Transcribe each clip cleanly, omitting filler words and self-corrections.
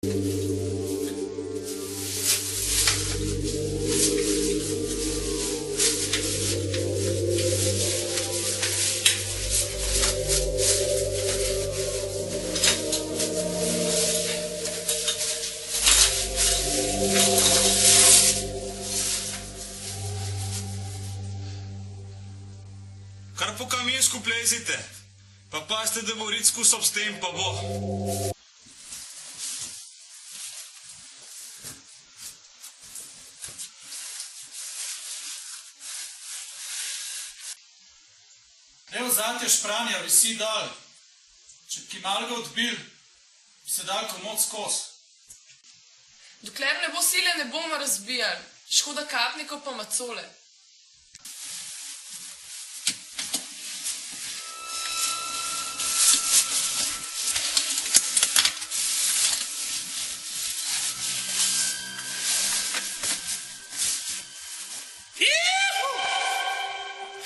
Kar po kaminsku plezite, pa pazite, da bo ritsko sob s tem, pa bo. Evo zate špranja, visi dol. Če bi malo ga odbil, bi se dal komod skozi. Dokler ne bo sile, ne bomo razbijali. Škoda kapnikov pa macole.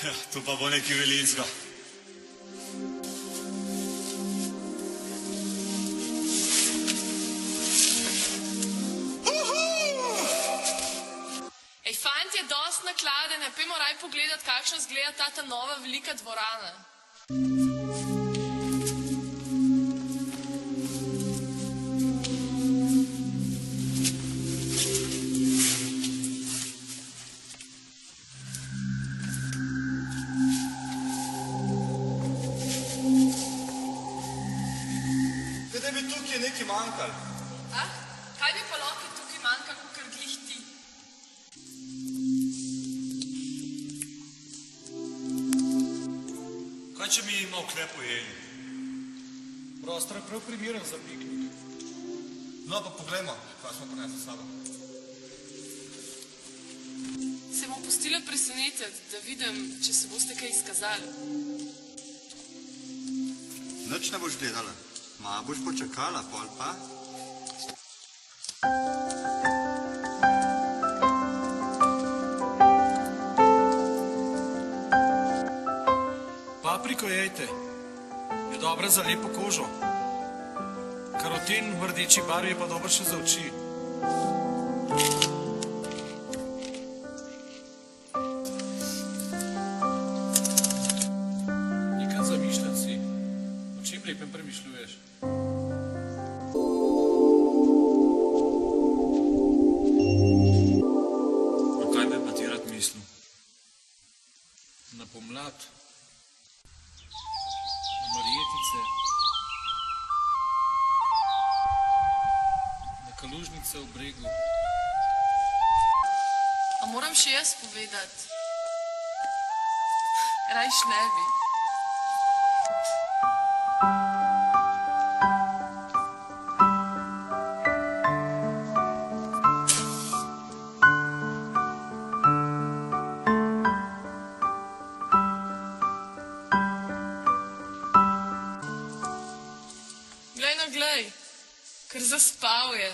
Ja, to pa bo nekaj velicga. Ej, fant je dost nakladen, ne pojmo raj pogledat, kakšno izgleda ta nova velika dvorana. Kaj bi tukaj nekaj manjkal? Ah, kaj bi pa lahko tukaj manjkal, kakor glih ti? Kaj če mi imel kle pojeli? Prostor je prav primeren za piknik. No, pa poglejmo, kaj smo prinesli s sabo. Se bom pustila presenetiti, da vidim, če se boste kaj izkazali. Nič ne boš gledala. Ma boš počakala, pol pa? Papriko jejte. Je dobra za lepo kožo. Karotin v rdeči barvi je pa dober še za oči. Nikam zamišljen si. O čem lepem premišljuješ? No, kaj bi pa ti rad mislil? Na pomlad. Na marjetice. Na kalužnice v bregu. A moram še jaz povedati? Rajš ne bi. Glej, ker zaspal je.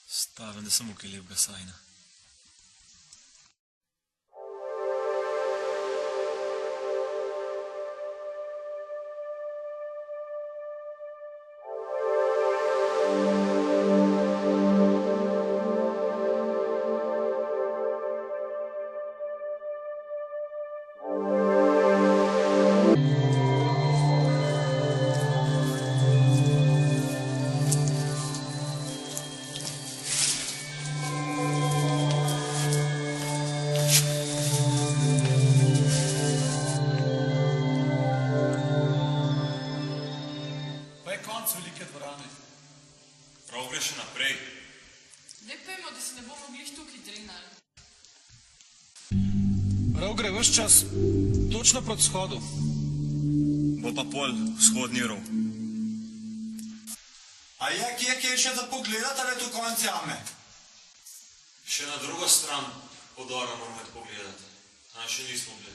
Stavim, da sem ukaj lepega sajna. Velike dvorane. Prav gre še naprej. Lepejmo, da se ne bomo glih tukaj drenali. Rov gre ves čas točno proti vzhodu. Bo pa pol vzhodni rov. A je kje še za pogledat, ali je tu konc jame? Še na drugo stran podora moramo pogledati. A še nismo bili.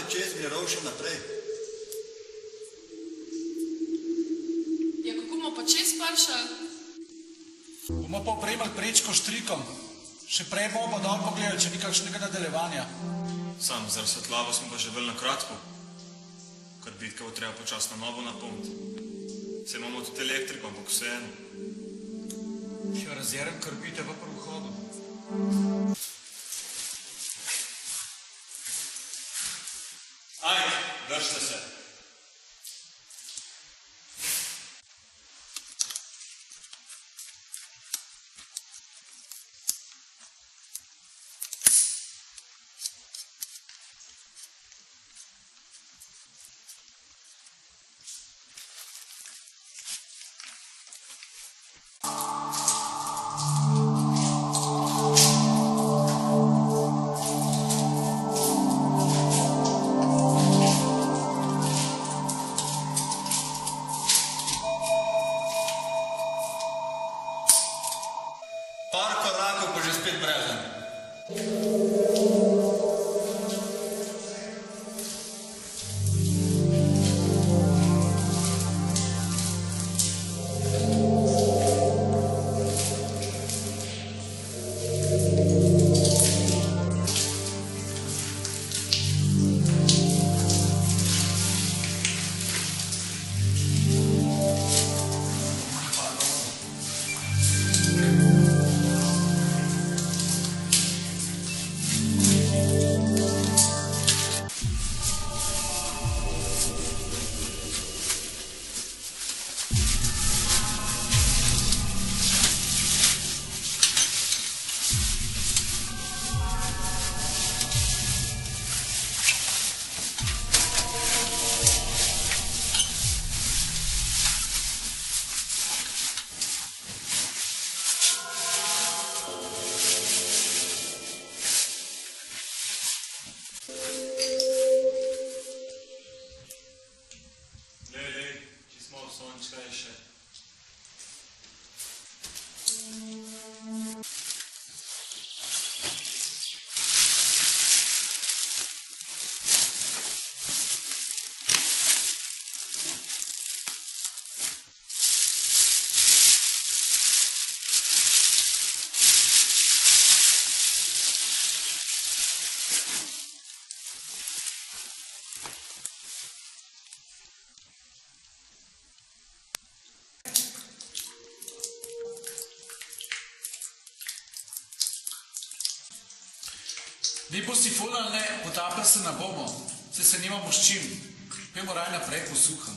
čez miral še naprej. Ja, kako bomo pa čez pršali? Bomo pa opremali prečko štrikom. Še prej bomo pa dol pogledali, če ni kakšnega nadaljevanja. Sam, za razsvetljavo smo pa že vel na kratko. Kad bitka bo treba počasno novo napolniti. Se imamo tudi elektriko, ampak vseeno. Ja, razjerem krbite pa pri vhodu. Ajde, držite se. Par korakov pa že spet brezen. Sončka je še. Mi bo si ful ali ne, potapljali se ne bomo, saj se nimamo s čim. Pojmo raj naprej po suhem.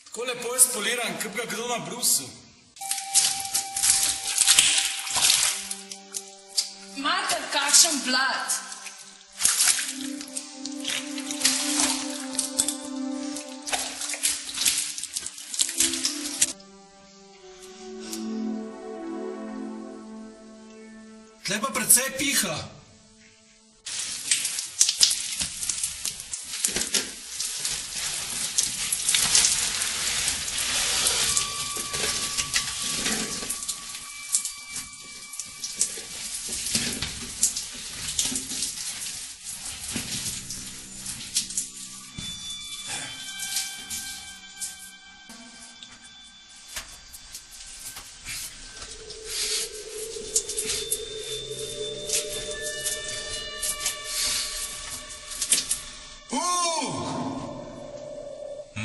Tako lepo je spoliran, kot ga kdo na brusu. Mater, kakšen blat! Tle pa precej piha.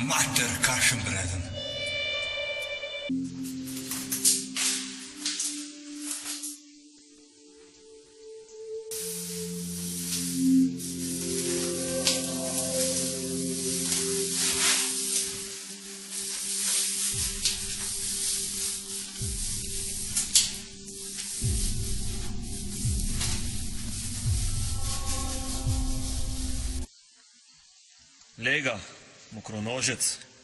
Mater, kakšen brezen. Lega, mokronožec.